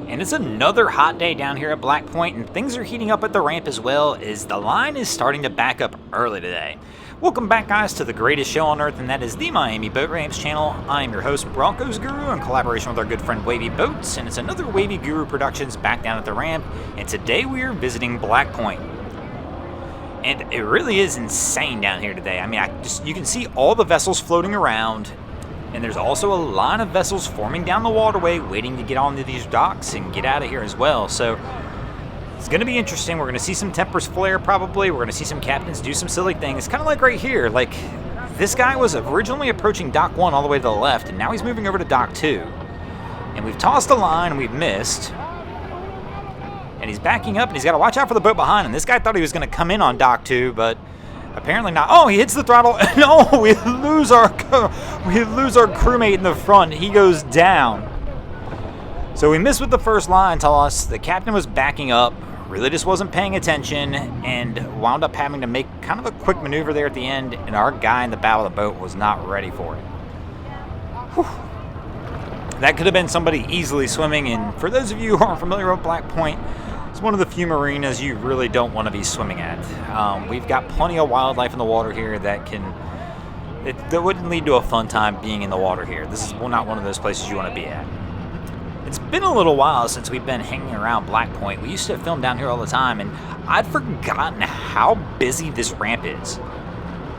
And it's another hot day down here at Black Point, and things are heating up at the ramp as well, as the line is starting to back up early today. Welcome back, guys, to the greatest show on earth, and that is the Miami Boat Ramps channel. I am your host, Broncos Guru, in collaboration with our good friend Wavy Boats, and it's another Wavy Guru Productions back down at the ramp, and today we are visiting Black Point. And it really is insane down here today. I mean, you can see all the vessels floating around, and there's also a line of vessels forming down the waterway waiting to get onto these docks and get out of here as well. So it's going to be interesting. We're going to see some tempers flare probably. We're going to see some captains do some silly things. Kind of like right here. Like, this guy was originally approaching Dock 1 all the way to the left, and now he's moving over to Dock 2. And we've tossed a line, and we've missed. And he's backing up, and he's got to watch out for the boat behind him. This guy thought he was going to come in on Dock 2, but apparently not. Oh, he hits the throttle. No, we lose our crewmate in the front. He goes down. So we missed with the first line toss. The captain was backing up, really just wasn't paying attention, and wound up having to make kind of a quick maneuver there at the end, and our guy in the bow of the boat was not ready for it. Whew. That could have been somebody easily swimming, and for those of you who aren't familiar with Black Point, it's one of the few marinas you really don't want to be swimming at. We've got plenty of wildlife in the water here that wouldn't lead to a fun time being in the water here. This is not one of those places you want to be at. It's been a little while since we've been hanging around Black Point. We used to film down here all the time, and I'd forgotten how busy this ramp is.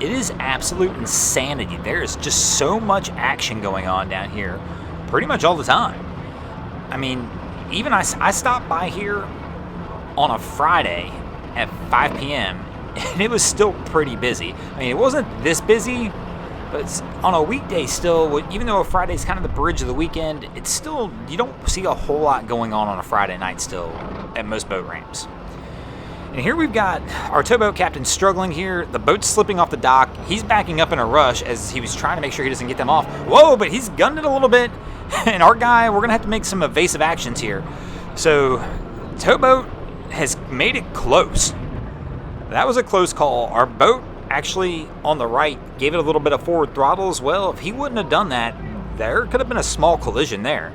It is absolute insanity. There is just so much action going on down here pretty much all the time. I mean, even I stopped by here on a Friday at 5 p.m. and it was still pretty busy. I mean, it wasn't this busy, but on a weekday still, even though a Friday is kind of the bridge of the weekend, it's still, you don't see a whole lot going on a Friday night still at most boat ramps. And here we've got our towboat captain struggling here. The boat's slipping off the dock. He's backing up in a rush as he was trying to make sure he doesn't get them off. Whoa, but he's gunned it a little bit. And our guy, we're going to have to make some evasive actions here. So, towboat has made it close. That was a close call. Our boat actually on the right gave it a little bit of forward throttle as well. If he wouldn't have done that, there could have been a small collision there.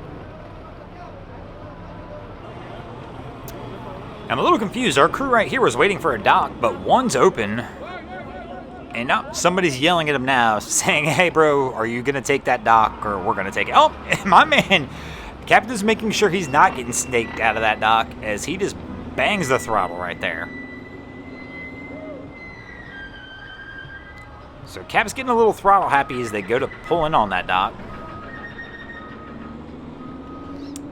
I'm a little confused. Our crew right here was waiting for a dock, but one's open. And now somebody's yelling at him now, saying, hey, bro, are you going to take that dock or we're going to take it? Oh, my man, the captain's making sure he's not getting snaked out of that dock as he just bangs the throttle right there. So Cap's getting a little throttle happy as they go to pull in on that dock.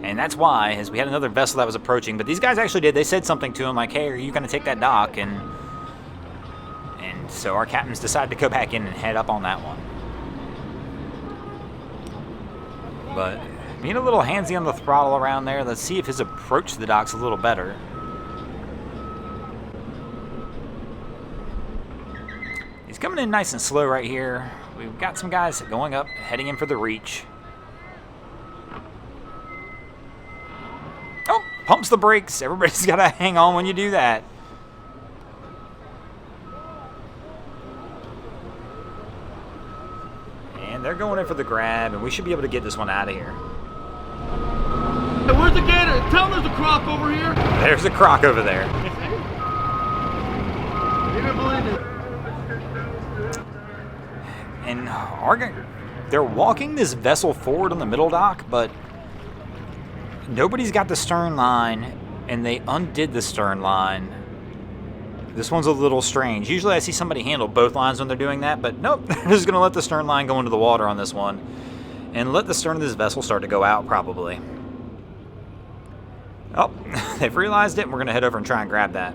And that's why, as we had another vessel that was approaching, but these guys actually did. They said something to him like, hey, are you going to take that dock? And so our captains decided to go back in and head up on that one. But being a little handsy on the throttle around there, let's see if his approach to the dock's a little better. He's coming in nice and slow right here. We've got some guys going up, heading in for the reach. Oh, pumps the brakes. Everybody's got to hang on when you do that. And they're going in for the grab, and we should be able to get this one out of here. Hey, where's the gator? Tell them there's a croc over here. There's a croc over there. You didn't believe it. And they're walking this vessel forward on the middle dock, but nobody's got the stern line, and they undid the stern line. This one's a little strange. Usually I see somebody handle both lines when they're doing that, but nope, they're just going to let the stern line go into the water on this one and let the stern of this vessel start to go out probably. Oh, they've realized it, and we're going to head over and try and grab that.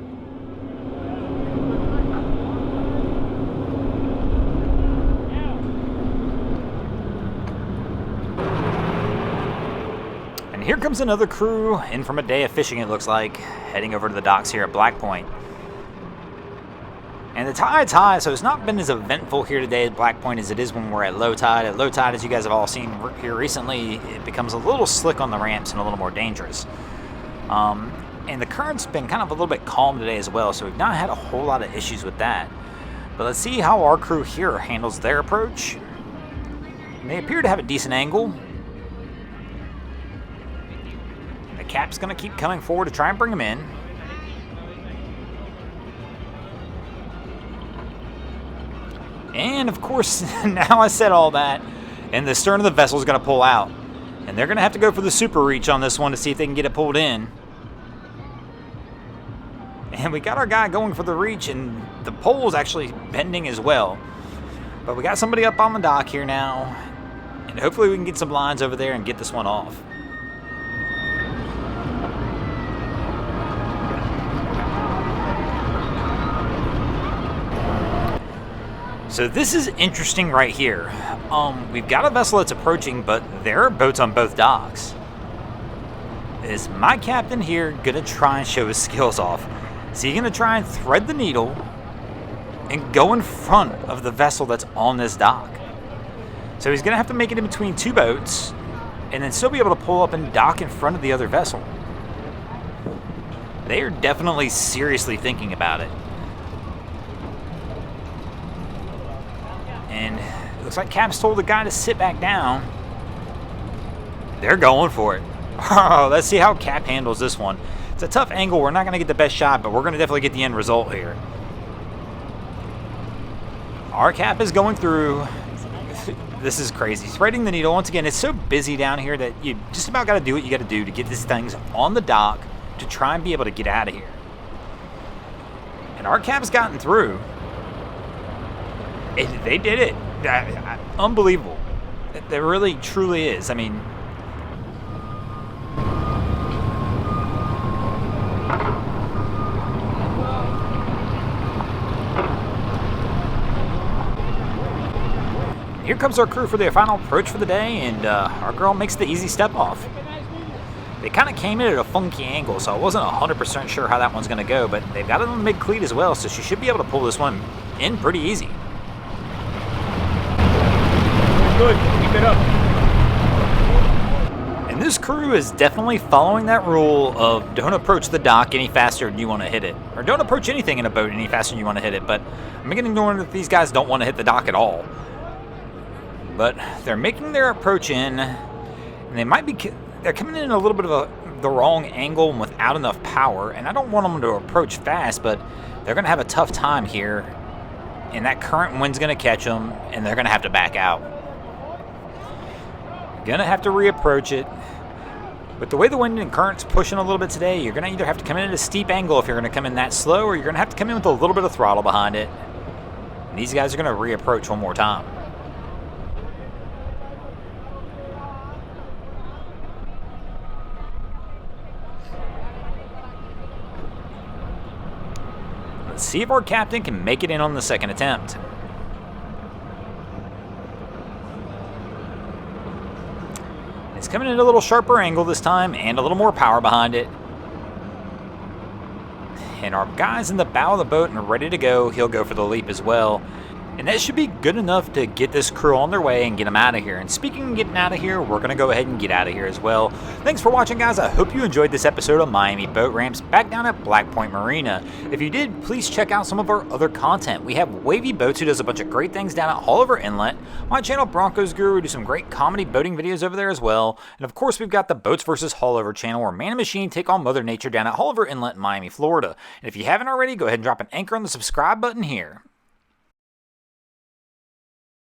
And here comes another crew in from a day of fishing, it looks like, heading over to the docks here at Black Point. And the tide's high, so it's not been as eventful here today at Black Point as it is when we're at low tide. At low tide, as you guys have all seen here recently, it becomes a little slick on the ramps and a little more dangerous. And the current's been kind of a little bit calm today as well, so we've not had a whole lot of issues with that. But let's see how our crew here handles their approach. They appear to have a decent angle. The Cap's going to keep coming forward to try and bring him in. And of course, now I said all that, and the stern of the vessel is going to pull out. And they're going to have to go for the super reach on this one to see if they can get it pulled in. And we got our guy going for the reach, and the pole is actually bending as well. But we got somebody up on the dock here now, and hopefully we can get some lines over there and get this one off. So this is interesting right here. We've got a vessel that's approaching, but there are boats on both docks. Is my captain here gonna try and show his skills off? Is he gonna try and thread the needle and go in front of the vessel that's on this dock? So he's gonna have to make it in between two boats and then still be able to pull up and dock in front of the other vessel. They are definitely seriously thinking about it. And it looks like Cap's told the guy to sit back down. They're going for it. Oh, let's see how Cap handles this one. It's a tough angle. We're not going to get the best shot, but we're going to definitely get the end result here. Our Cap is going through. This is crazy. Threading the needle. Once again, it's so busy down here that you just about got to do what you got to do to get these things on the dock to try and be able to get out of here. And our Cap's gotten through. They did it. Unbelievable. It really, truly is. I mean, here comes our crew for their final approach for the day, and our girl makes the easy step off. They kind of came in at a funky angle, so I wasn't 100% sure how that one's going to go, but they've got it on the mid-cleat as well, so she should be able to pull this one in pretty easy. Good, keep it up. And this crew is definitely following that rule of don't approach the dock any faster than you want to hit it. Or don't approach anything in a boat any faster than you want to hit it. But I'm beginning to wonder if these guys don't want to hit the dock at all. But they're making their approach in. And they're coming in a little bit of the wrong angle and without enough power. And I don't want them to approach fast, but they're going to have a tough time here. And that current wind's going to catch them, and they're going to have to back out. Gonna have to reapproach it. With the way the wind and current's pushing a little bit today, you're gonna either have to come in at a steep angle if you're gonna come in that slow, or you're gonna have to come in with a little bit of throttle behind it. And these guys are gonna reapproach one more time. Let's see if our captain can make it in on the second attempt. It's coming in a little sharper angle this time and a little more power behind it. And our guy's in the bow of the boat and ready to go. He'll go for the leap as well. And that should be good enough to get this crew on their way and get them out of here. And speaking of getting out of here, we're going to go ahead and get out of here as well. Thanks for watching, guys. I hope you enjoyed this episode of Miami Boat Ramps back down at Point Marina. If you did, please check out some of our other content. We have Wavy Boats, who does a bunch of great things down at Haulover Inlet. My channel, Broncos Guru, we do some great comedy boating videos over there as well. And of course, we've got the Boats vs. Haulover channel, where man and machine take on Mother Nature down at Haulover Inlet in Miami, Florida. And if you haven't already, go ahead and drop an anchor on the subscribe button here.